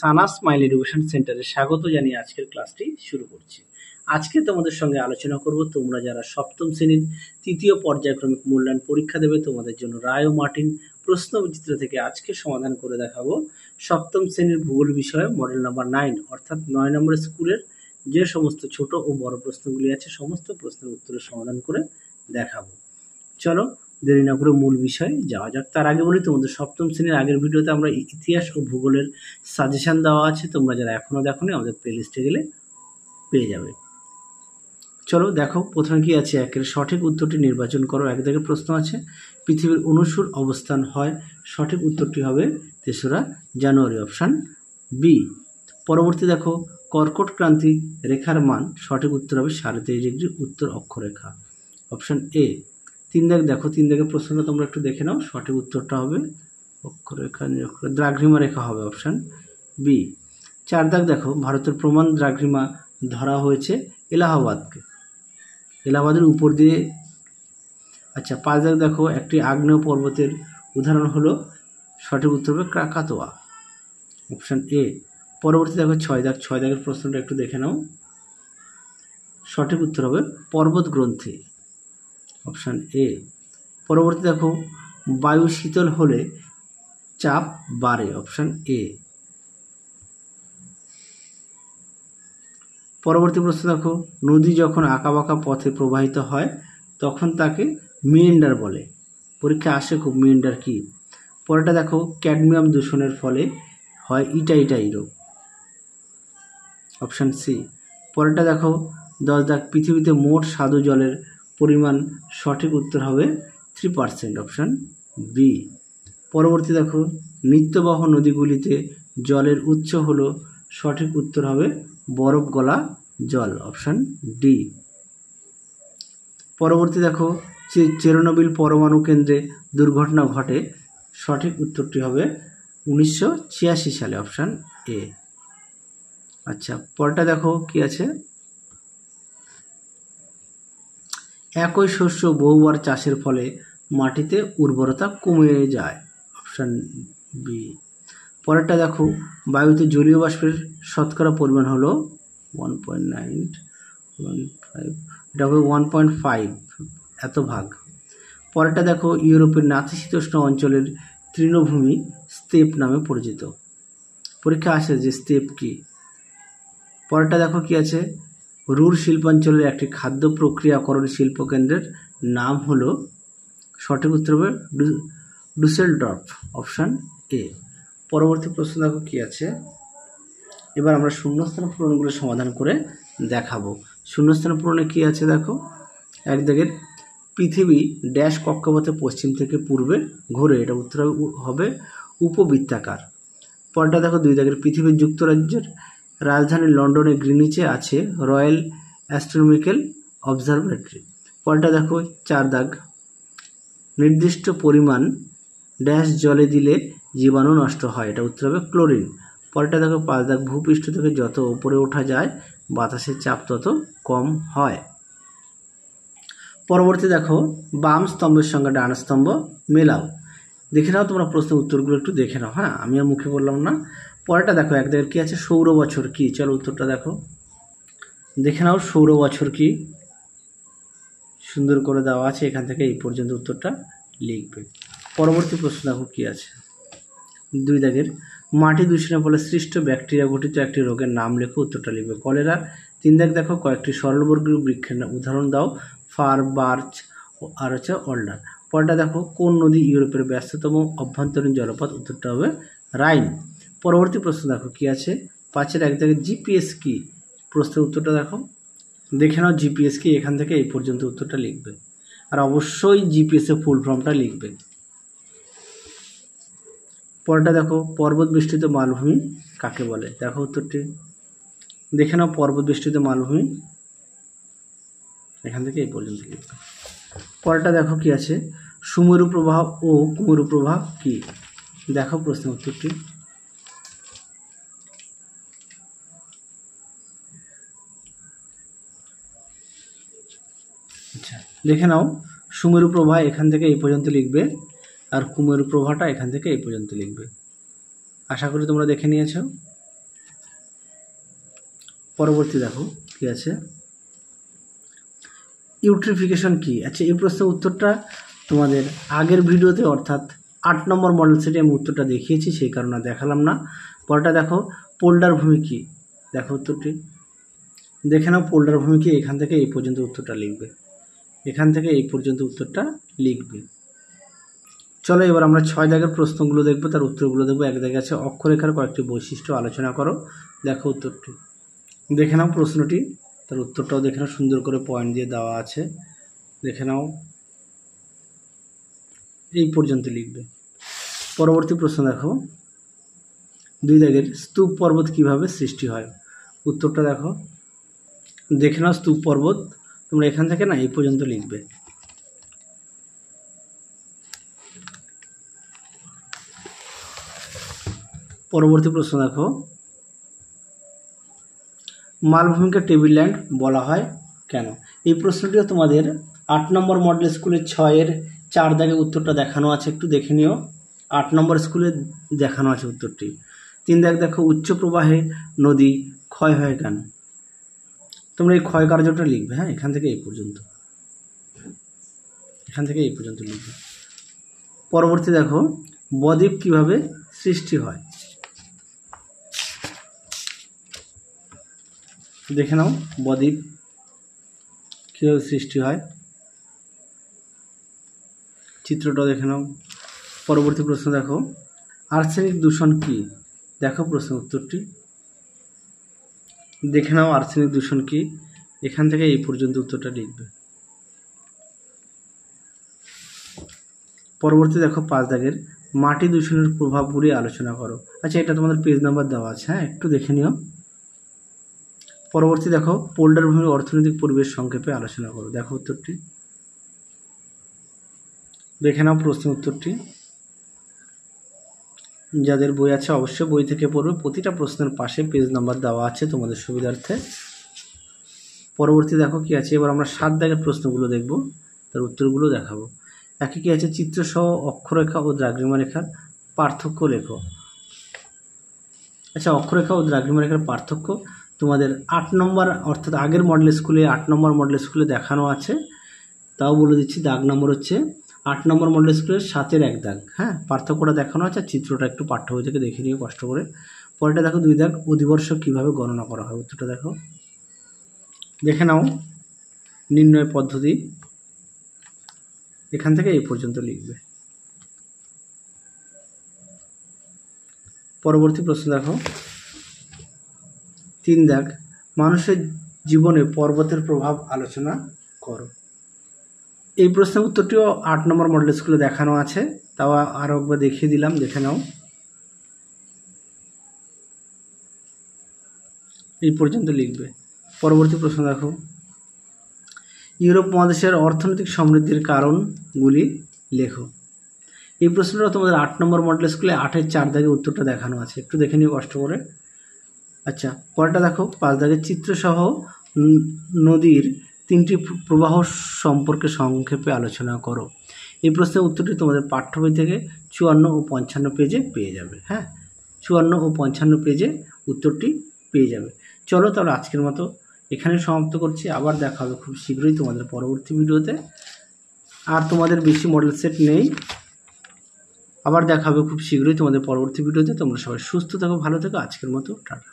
সানা smile education সেন্টারে স্বাগত জানিয়ে আজকের ক্লাসটি শুরু করছি। আজকে তোমাদের সঙ্গে আলোচনা করব তোমরা যারা সপ্তম শ্রেণীর তৃতীয় পর্যায়ক্রমিক মূল্যায়ন পরীক্ষা দেবে তোমাদের জন্য রায় ও মার্টিন প্রশ্নবিচিত্র থেকে আজকে সমাধান করে দেখাবো সপ্তম শ্রেণীর ভূগোল বিষয়ে মডেল নাম্বার 9 অর্থাৎ 9 নম্বরের স্কুলের যে সমস্ত ছোট ও বড় প্রশ্নগুলি আছে সমস্ত প্রশ্নের উত্তরের সমাধান করে দেখাবো। চলো দেরি না করে মূল বিষয়ে যাওয়া যাক। তার আগে বলি তোমাদের সপ্তম শ্রেণীর আগের ভিডিওতে আমরা ইতিহাস ও ভূগোলের সাজেশন দেওয়া আছে, তোমরা যারা এখনো দেখোনি আমাদের প্লেলিস্টে গেলে পেয়ে যাবে। চলো দেখো প্রথমে কি আছে, একের সঠিক উত্তরটি নির্বাচন করো। এক দাগের প্রশ্ন আছে পৃথিবীর অনুসুর অবস্থান হয়, সঠিক উত্তরটি হবে 3রা জানুয়ারি, অপশান বি। পরবর্তী দেখো কর্কট ক্রান্তি রেখার মান, সঠিক উত্তর হবে 23.5 ডিগ্রি উত্তর অক্ষরেখা, অপশান এ। 3 দাগ দেখো, 3 দাগের প্রশ্নটা তোমরা একটু দেখে নাও, সঠিক উত্তরটা হবে অক্ষরেখা দ্রাঘিমা রেখা হবে, অপশান বি। 4 দাগ দেখো ভারতের প্রমাণ দ্রাঘিমা ধরা হয়েছে এলাহাবাদকে, এলাহাবাদের উপর দিয়ে। আচ্ছা 5 দাগ দেখো একটি আগ্নেয় পর্বতের উদাহরণ হলো, সঠিক উত্তর হবে ক্রাকাতোয়া, অপশান এ। পরবর্তী দেখো 6 দাগ, 6 দাগের প্রশ্নটা একটু দেখে নাও, সঠিক উত্তর হবে পর্বত গ্রন্থি, অপশান এ। পরবর্তী দেখো বায়ু শীতল হলে চাপ বাড়ে, অপশান এ। পরবর্তী প্রশ্ন দেখো নদী যখন আঁকাবাঁকা পথে প্রবাহিত হয় তখন তাকে মিয়েন্ডার বলে, পরীক্ষা আসে খুব, মিয়েন্ডার কি? পরেরটা দেখো ক্যাডমিয়াম দূষণের ফলে হয় ইটাইটাই রোগ, অপশান সি। পরেরটা দেখো 10 দাগ পৃথিবীতে মোট স্বাদু জলের পরিমাণ, সঠিক উত্তর হবে 3%, অপশান বি। পরবর্তী দেখো নিত্যবহ নদীগুলিতে জলের উৎস হলো, সঠিক উত্তর হবে বরফ গলা জল, অপশান ডি। পরবর্তী দেখো চেরনোবিল পরমাণু কেন্দ্রে দুর্ঘটনা ঘটে, সঠিক উত্তরটি হবে 1986 সালে, অপশান এ। আচ্ছা পরটা দেখো কি আছে, একই শস্য বহুবার চাষের ফলে মাটিতে উর্বরতা কমে যায়, অপশান বি। পরেরটা দেখো বায়ুতে জলীয় বাষ্পের শতকরা পরিমাণ হলো 1.915, এটা হবে 1.5 এত ভাগ। পরেরটা দেখো ইউরোপের নাতিশীতোষ্ণ অঞ্চলের তৃণভূমি স্টেপ নামে পরিচিত, পরীক্ষা আসে যে স্টেপ কি? পরেরটা দেখো কি আছে, রুর শিল্পাঞ্চলের একটি খাদ্য প্রক্রিয়াকরণ শিল্পকেন্দ্রের নাম হলো, সঠিক উত্তর হবে ডুসেলডর্ফ, অপশান এ। পরবর্তী প্রশ্ন দেখো কি আছে, এবার আমরা শূন্যস্থান পূরণগুলো সমাধান করে দেখাবো। শূন্যস্থান পূরণে কি আছে দেখো, এক দাগের পৃথিবী ড্যাশ কক্ষপথে পশ্চিম থেকে পূর্বে ঘোরে, এটা উত্তর হবে উপবৃত্তাকার। পরটা দেখো 2 দাগের পৃথিবীর যুক্তরাজ্যের রাজধানী লন্ডনে গ্রিনিচে আছে রয়্যাল অ্যাস্ট্রোনমিক্যাল অবজারভেটরি। পরটা দেখো 4 দাগ নির্দিষ্ট পরিমাণ ড্যাশ জলে দিলে জীবাণু নষ্ট হয়, এটা উত্তর হবে ক্লোরিন। পরটা দেখো 5 দাগ ভূপৃষ্ঠ থেকে যত উপরে ওঠা যায় বাতাসের চাপ তত কম হয়। পরবর্তী দেখো বাম স্তম্ভের সঙ্গে ডান স্তম্ভ মেলাও, দেখে নাও তোমরা প্রশ্নের উত্তরগুলো একটু দেখে নাও, হ্যাঁ আমি আর মুখে বললাম না। পরেরটা দেখো এক দাগের কি আছে, সৌর বছর কি, চলো উত্তরটা দেখো, দেখে নাও সৌর বছর কি, সুন্দর করে দেওয়া আছে, এখান থেকে এই পর্যন্ত উত্তরটা লিখবে। পরবর্তী প্রশ্ন দেখো কি আছে, 2 দাগের মাটি দূষণের ফলে সৃষ্ট ব্যাকটেরিয়া ঘটিত একটি রোগের নাম লেখো, উত্তরটা লিখবে কলেরা। 3 দাগ দেখো কয়েকটি সরলবর্গীয় বৃক্ষের উদাহরণ দাও, ফার, বার্চ আর হচ্ছে অলডার। পরটা দেখো কোন নদী ইউরোপের ব্যস্ততম অভ্যন্তরীণ জলপথ, উত্তরটা হবে রাইন। পরবর্তী প্রশ্ন দেখো কি আছে, 5-এর 1 দাগের জিপিএস কি, প্রশ্নের উত্তরটা দেখো, দেখে নাও জিপিএস কি, এখান থেকে এই পর্যন্ত উত্তরটা লিখবে, আর অবশ্যই জিপিএস এর ফুল ফর্মটা লিখবে। পরটা দেখো পর্বত বেষ্টিত মালভূমি কাকে বলে, দেখো উত্তরটি দেখে নাও, পর্বত বেষ্টিত মালভূমি, এখান থেকে এই পর্যন্ত লিখবে। পরটা দেখো কি আছে, সুমেরু প্রবাহ ও কুমেরু প্রবাহ কি, দেখো প্রশ্নের উত্তরটি। আচ্ছা দেখে নাও সুমেরু প্রবাহ এখান থেকে এই পর্যন্ত লিখবে, আর কুমেরু প্রবাহটা এখান থেকে এই পর্যন্ত লিখবে। আশা করি তোমরা দেখে নিয়েছো। পরবর্তী দেখো কি আছে, ইউট্রিফিকেশন কি। আচ্ছা, এই প্রশ্নের উত্তরটা তোমাদের আগের ভিডিওতে অর্থাৎ 8 নম্বর মডেল সেটে আমি উত্তরটা দেখিয়েছি, সেই কারণে দেখালাম না। পরেরটা দেখো, পোল্ডার ভূমি কি। দেখো উত্তরটি দেখে নাও, পোল্ডার ভূমি কি। এখান থেকে এই পর্যন্ত উত্তরটা লিখবে, এখান থেকে এই পর্যন্ত উত্তরটা লিখবে। চলো এবার আমরা 6 দাগের প্রশ্নগুলো দেখবো, তার উত্তরগুলো দেখবো। 1 দাগে আছে অক্ষরেখার কয়েকটি বৈশিষ্ট্য আলোচনা করো। দেখো উত্তরটি দেখে নাও, প্রশ্নটি তার উত্তরটাও দেখে নাও, সুন্দর করে পয়েন্ট দিয়ে দেওয়া আছে, দেখে নাও। এই পর্যন্ত লিখবে। পরবর্তী প্রশ্ন দেখো, 2 দাগের স্তূপ পর্বত কিভাবে সৃষ্টি হয়। উত্তরটা দেখো, দেখে নাও। স্তূপ পর্বত তোমরা এখান থেকে না এই পর্যন্ত লিখবে। পরবর্তী প্রশ্ন দেখো, মালভূমিকে টেবিল ল্যান্ড বলা হয় কেন। এই প্রশ্নটিও তোমাদের 8 নম্বর মডেল স্কুলে 6-এর 4 দাগে উত্তরটা দেখানো আছে, একটু দেখে নিও। 8 নম্বর স্কুলে দেখানো আছে উত্তরটি। 3 দাগ দেখো, উচ্চ প্রবাহে নদী ক্ষয় হয় কেন। তোমরা এই ক্ষয় কার্যটা লিখবে, হ্যাঁ, এখান থেকে এই পর্যন্ত, এখান থেকে এই পর্যন্ত লিখবে। পরবর্তী দেখো, বদ্বীপ কিভাবে সৃষ্টি হয়। দেখে নাও বদ্বীপ কীভাবে সৃষ্টি হয়, চিত্রটা দেখে নাও। পরবর্তী প্রশ্ন দেখো, আর্সেনিক দূষণ কি। দেখো প্রশ্ন উত্তরটি দেখে নাও, আর্সেনিক দূষণ কি। এখান থেকে এই পর্যন্ত উত্তরটা লিখবে। পরবর্তী দেখো 5 দাগের মাটি দূষণের প্রভাবগুলি আলোচনা করো। আচ্ছা, এটা তোমাদের পেজ নাম্বার দেওয়া আছে, হ্যাঁ, একটু দেখে নিও। পরবর্তী দেখো, পোল্ডার ভূমির অর্থনৈতিক পরিবেশ সংক্ষেপে আলোচনা করো। দেখো উত্তরটি দেখে নাও, প্রশ্ন উত্তরটি। যাদের বই আছে অবশ্যই বই থেকে পড়বে, প্রতিটা প্রশ্নের পাশে পেজ নাম্বার দেওয়া আছে তোমাদের সুবিধার্থে। পরবর্তী দেখো কি আছে, এবার আমরা 7 দাগের প্রশ্নগুলো দেখব, তার উত্তরগুলো দেখাবো। একে কি আছে, চিত্রসহ অক্ষরেখা ও দ্রাঘিমা রেখার পার্থক্য লেখো। আচ্ছা, অক্ষরেখা ও দ্রাঘিমা রেখার পার্থক্য তোমাদের 8 নম্বর অর্থাৎ আগের মডেল স্কুলে 8 নম্বর মডেল স্কুলে দেখানো আছে। তাও বলে দিচ্ছি, দাগ নম্বর হচ্ছে 8 নম্বর মডেল স্কুলের 7-এর 1 দাগ, হ্যাঁ, পার্থক্যটা দেখানো আছে। চিত্রটা একটু পাঠ্য বই থেকে দেখে নিও কষ্ট করে। পরেরটা দেখো 2 দাগ, অধিবর্ষ কীভাবে গণনা করা হয়। উত্তরটা দেখো, দেখে নাও, নির্ণয় পদ্ধতি। এখান থেকে এই পর্যন্ত লিখবে। পরবর্তী প্রশ্ন দেখো, 3 দাগ, মানুষের জীবনে পর্বতের প্রভাব আলোচনা করো। এই প্রশ্নের উত্তরটিও 8 নম্বর মডেল স্কুলে দেখানো আছে, তাও আরও একবার দেখিয়ে দিলাম, দেখে নাও। এই পর্যন্ত লিখবে। পরবর্তী প্রশ্ন দেখো, ইউরোপ মহাদেশের অর্থনৈতিক সমৃদ্ধির কারণগুলি লেখো। এই প্রশ্নটা তোমাদের 8 নম্বর মডেল স্কুলে 8-এর 4 দাগে উত্তরটা দেখানো আছে, একটু দেখে নিও কষ্ট করে। আচ্ছা, পরেরটা দেখো 5 দাগের চিত্রসহ নদীর 3টি প্রবাহ সম্পর্কে সংক্ষেপে আলোচনা করো। এই প্রশ্নের উত্তরটি তোমাদের পাঠ্য বই থেকে 54 ও 55 পেজে পেয়ে যাবে, হ্যাঁ, 54 ও 55 পেজে উত্তরটি পেয়ে যাবে। চলো তাহলে আজকের মতো এখানে সমাপ্ত করছি, আবার দেখা হবে খুব শীঘ্রই তোমাদের পরবর্তী ভিডিওতে। আর তোমাদের বেশি মডেল সেট নেই, আবার দেখা হবে খুব শীঘ্রই তোমাদের পরবর্তী ভিডিওতে। তোমরা সবাই সুস্থ থাকো, ভালো থাকো। আজকের মতো টাটা।